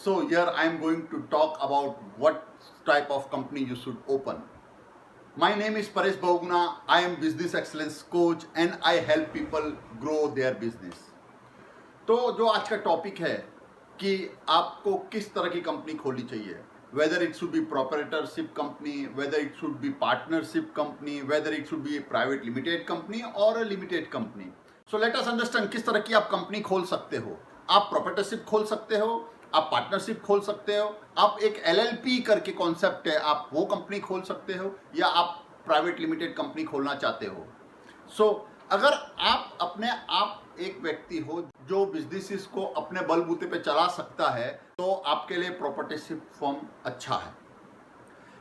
So here I am going to talk about what type of company you should open. My name is Paresh Bahuguna. I am business excellence coach and I help people grow their business. तो जो आज का topic है कि आपको किस तरह की कंपनी खोलनी चाहिए, whether it should be proprietorship company, whether it should be partnership company, whether it should be private limited company और limited company. So let us understand किस तरह की आप कंपनी खोल सकते हो. आप प्रोपरेटरशिप खोल सकते हो, आप पार्टनरशिप खोल सकते हो, आप एक एलएलपी करके कॉन्सेप्ट है, आप वो कंपनी खोल सकते हो, या आप प्राइवेट लिमिटेड कंपनी खोलना चाहते हो. सो अगर आप अपने आप एक व्यक्ति हो जो बिजनेसेस को अपने बलबूते पे चला सकता है, तो आपके लिए प्रोपरेटरशिप फर्म अच्छा है.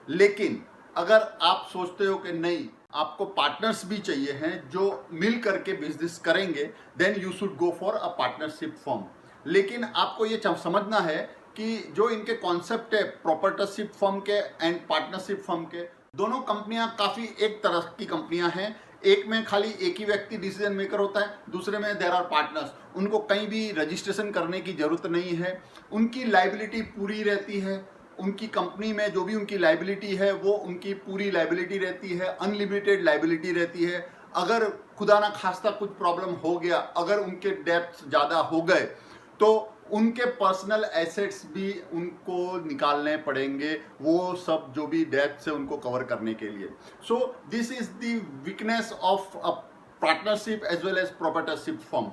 लेकिन अगर आप सोचते हो कि नहीं, आपको पार्टनर्स भी चाहिए हैं जो मिल करके बिजनेस करेंगे, then you should go for a partnership firm. लेकिन आपको ये समझना है कि जो इनके कॉन्सेप्ट है प्रोपरेटरशिप फर्म के एंड पार्टनरशिप फर्म के, दोनों कंपनियां काफ़ी एक तरह की कंपनियां हैं. एक में खाली एक ही व्यक्ति डिसीजन मेकर होता है, दूसरे में देयर आर पार्टनर्स. उनको कहीं भी रजिस्ट्रेशन करने की जरूरत नहीं है, उनकी लाइबिलिटी पूरी रहती है. उनकी कंपनी में जो भी उनकी लाइबिलिटी है वो उनकी पूरी लाइबिलिटी रहती है, अनलिमिटेड लाइबिलिटी रहती है. अगर खुदा ना खास्ता कुछ प्रॉब्लम हो गया, अगर उनके डेब्ट्स ज़्यादा हो गए, तो उनके पर्सनल एसेट्स भी उनको निकालने पड़ेंगे, वो सब जो भी डेब्ट्स है उनको कवर करने के लिए. So this is the weakness of a partnership as well as proprietorship firm.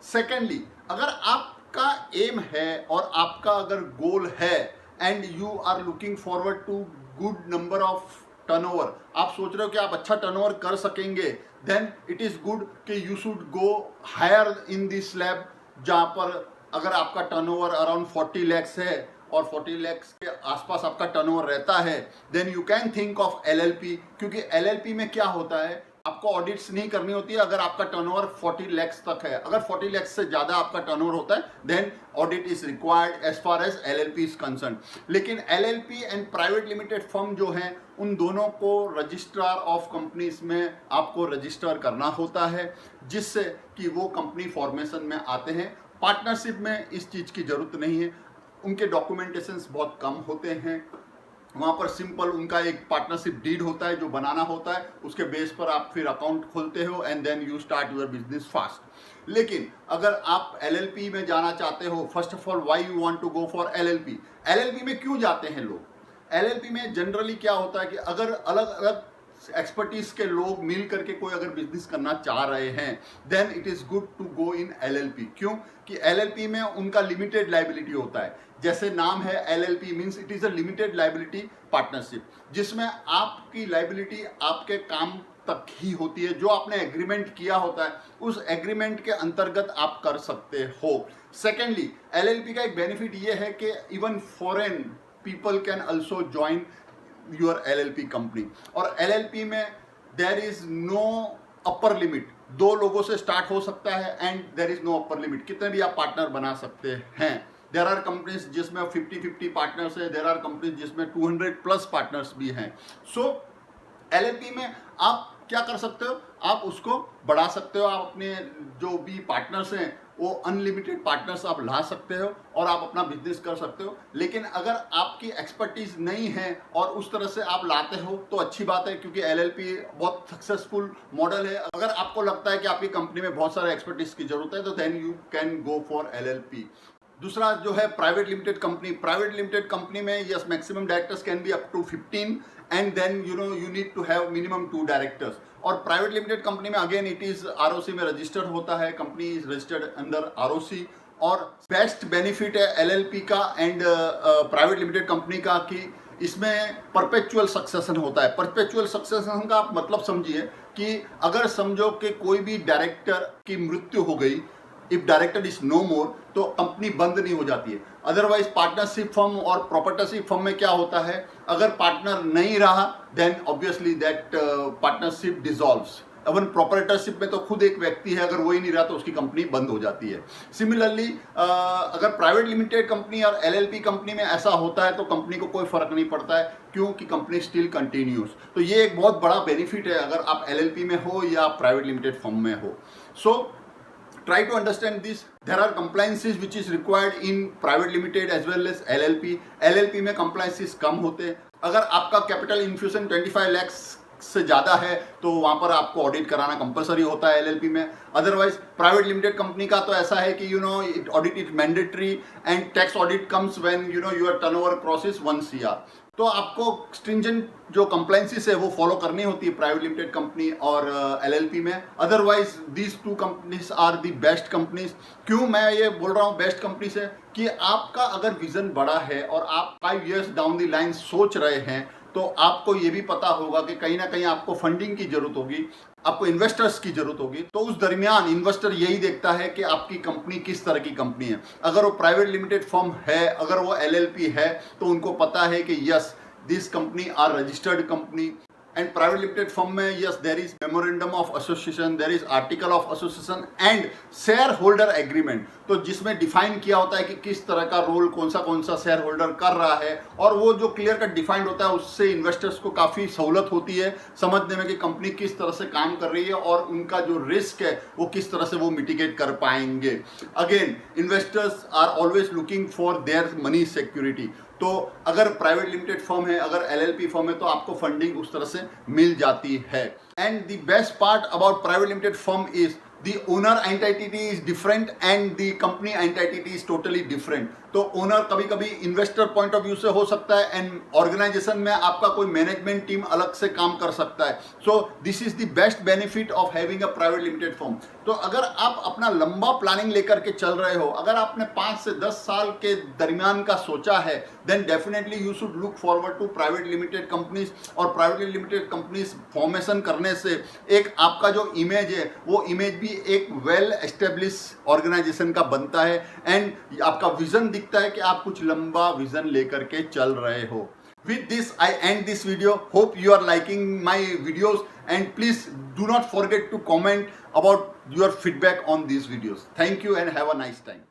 Secondly, अगर आपका एम है और आपका अगर गोल है and you are looking forward to good number of turnover, आप सोच रहे हो कि आप अच्छा टर्नओवर कर सकेंगे, देन इट इज गुड कि you should go higher in this slab. जहाँ पर अगर आपका टर्नओवर अराउंड 40 lakhs है और 40 lakhs के आसपास आपका टर्नओवर रहता है, then you can think of LLP. क्योंकि एलएलपी में क्या होता है, आपको ऑडिट्स नहीं करनी होती है अगर आपका टर्नओवर 40 lakhs तक है. अगर 40 lakhs से ज़्यादा आपका टर्नओवर होता है, then audit is required as far as LLP is concern. लेकिन LLP and private limited firm जो हैं, उन दोनों को रजिस्ट्रार ऑफ कंपनीज में आपको रजिस्टर करना होता है, जिससे कि वो कंपनी फॉर्मेशन में आते हैं. पार्टनरशिप में इस चीज़ की ज़रूरत नहीं है, उनके डॉक्यूमेंटेशंस बहुत कम होते हैं. वहाँ पर सिंपल उनका एक पार्टनरशिप डीड होता है जो बनाना होता है, उसके बेस पर आप फिर अकाउंट खोलते हो and then you start your business fast. लेकिन अगर आप एलएलपी में जाना चाहते हो, first of all why you want to go for LLP. LLP में क्यों जाते हैं लोग? एलएलपी में जनरली क्या होता है कि अगर अलग अलग एक्सपर्टीज के लोग मिल करके कोई अगर बिजनेस करना चाह रहे हैं, then it is good to go in LLP. क्यों? कि एलएलपी में उनका लिमिटेड लाइबिलिटी होता है. जैसे नाम है, LLP means it is a limited liability partnership, जिसमें आपकी लाइबिलिटी आपके काम तक ही होती है. जो आपने एग्रीमेंट किया होता है, उस एग्रीमेंट के अंतर्गत आप कर सकते हो. सेकेंडली, एलएलपी का एक बेनिफिट ये है कि even foreign people can also join your LLP company. और एलएलपी में there is no upper limit. 2 लोगों से स्टार्ट हो सकता है and there is no upper limit. कितने भी आप पार्टनर बना सकते हैं. देयर आर कंपनीज जिसमें 50-50 पार्टनर्स है, देयर आर कंपनीज जिसमें 200+ पार्टनर्स भी हैं. सो एलएलपी में आप क्या कर सकते हो, आप उसको बढ़ा सकते हो. आप अपने जो भी पार्टनर्स हैं वो अनलिमिटेड पार्टनर्स आप ला सकते हो और आप अपना बिजनेस कर सकते हो. लेकिन अगर आपकी एक्सपर्टीज नहीं है और उस तरह से आप लाते हो तो अच्छी बात है, क्योंकि एलएलपी बहुत सक्सेसफुल मॉडल है. अगर आपको लगता है कि आपकी कंपनी में बहुत सारे एक्सपर्टीज की जरूरत है, तो then you can go for LLP. दूसरा जो है private limited company. Private limited company में yes, maximum directors can be up to 15 and then you need to have minimum 2 directors. और प्राइवेट लिमिटेड कंपनी में अगेन इट इज आरओसी में registered होता है, company is registered under ROC. और best benefit है LLP का एंड प्राइवेट लिमिटेड कंपनी का कि इसमें परपेचुअल सक्सेशन होता है. परपेचुअल सक्सेशन का आप मतलब समझिए कि अगर समझो कि कोई भी डायरेक्टर की मृत्यु हो गई, if director is no more, तो कंपनी बंद नहीं हो जाती है. अदरवाइज पार्टनरशिप फर्म और प्रोपरेटरशिप फर्म में क्या होता है, अगर पार्टनर नहीं रहा then obviously that partnership dissolves. अवन प्रोपरेटरशिप में तो खुद एक व्यक्ति है, अगर वो ही नहीं रहा तो उसकी कंपनी बंद हो जाती है. सिमिलरली अगर प्राइवेट लिमिटेड कंपनी और एलएलपी कंपनी में ऐसा होता है तो कंपनी को कोई फर्क नहीं पड़ता है, क्योंकि कंपनी स्टिल कंटिन्यूस. तो ये एक बहुत बड़ा बेनिफिट है अगर आप एलएलपी में हो या प्राइवेट लिमिटेड फर्म में हो. सो try to understand this. There are compliances which is required in private limited as well as LLP. LLP में compliances कम होते हैं. अगर आपका capital infusion 25 lakhs से ज़्यादा है तो वहाँ पर आपको ऑडिट कराना कंपलसरी होता है LLP में. अदरवाइज प्राइवेट लिमिटेड कंपनी का तो ऐसा है कि audit is mandatory and tax audit comes when your turnover crosses 1 CR. तो आपको स्ट्रिंजेंट जो कंप्लाइंसेस है वो फॉलो करनी होती है प्राइवेट लिमिटेड कंपनी और LLP में. Otherwise these two companies are the best companies. क्यों मैं ये बोल रहा हूँ बेस्ट कंपनीज है कि आपका अगर विजन बड़ा है और आप 5 years डाउन द लाइन सोच रहे हैं तो आपको ये भी पता होगा कि कहीं ना कहीं आपको फंडिंग की जरूरत होगी, आपको इन्वेस्टर्स की जरूरत होगी. तो उस दरमियान इन्वेस्टर यही देखता है कि आपकी कंपनी किस तरह की कंपनी है. अगर वो प्राइवेट लिमिटेड फर्म है, अगर वो LLP है, तो उनको पता है कि yes this company are registered company. And private limited firm में yes there is memorandum of association, there is article of association and shareholder agreement. तो जिसमें डिफाइन किया होता है कि किस तरह का रोल कौन सा शेयर होल्डर कर रहा है, और वो जो क्लियर कट डिफाइंड होता है उससे इन्वेस्टर्स को काफ़ी सहूलत होती है समझने में कि कंपनी किस तरह से काम कर रही है और उनका जो रिस्क है वो किस तरह से वो मिटिगेट कर पाएंगे. Again investors are always looking for their money security. तो अगर प्राइवेट लिमिटेड फर्म है, अगर LLP फर्म है, तो आपको फंडिंग उस तरह से मिल जाती है. And the best part about private limited firm is the owner entity is different and the company entity is totally different. तो ओनर कभी कभी इन्वेस्टर पॉइंट ऑफ व्यू से हो सकता है एंड ऑर्गेनाइजेशन में आपका कोई मैनेजमेंट टीम अलग से काम कर सकता है. सो this is the best benefit of having a private limited firm. तो अगर आप अपना लंबा प्लानिंग लेकर के चल रहे हो, अगर आपने 5 से 10 साल के दरमियान का सोचा है, then definitely you should look forward to private limited companies. और प्राइवेट लिमिटेड कंपनीज फॉर्मेशन करने से एक आपका जो इमेज है वो इमेज भी एक वेल एस्टेब्लिश ऑर्गेनाइजेशन का बनता है एंड आपका विजन दिखता है कि आप कुछ लंबा विजन लेकर के चल रहे हो. With this, I end this video. Hope you are liking my videos and please do not forget to comment about your feedback on these videos. Thank you and have a nice time.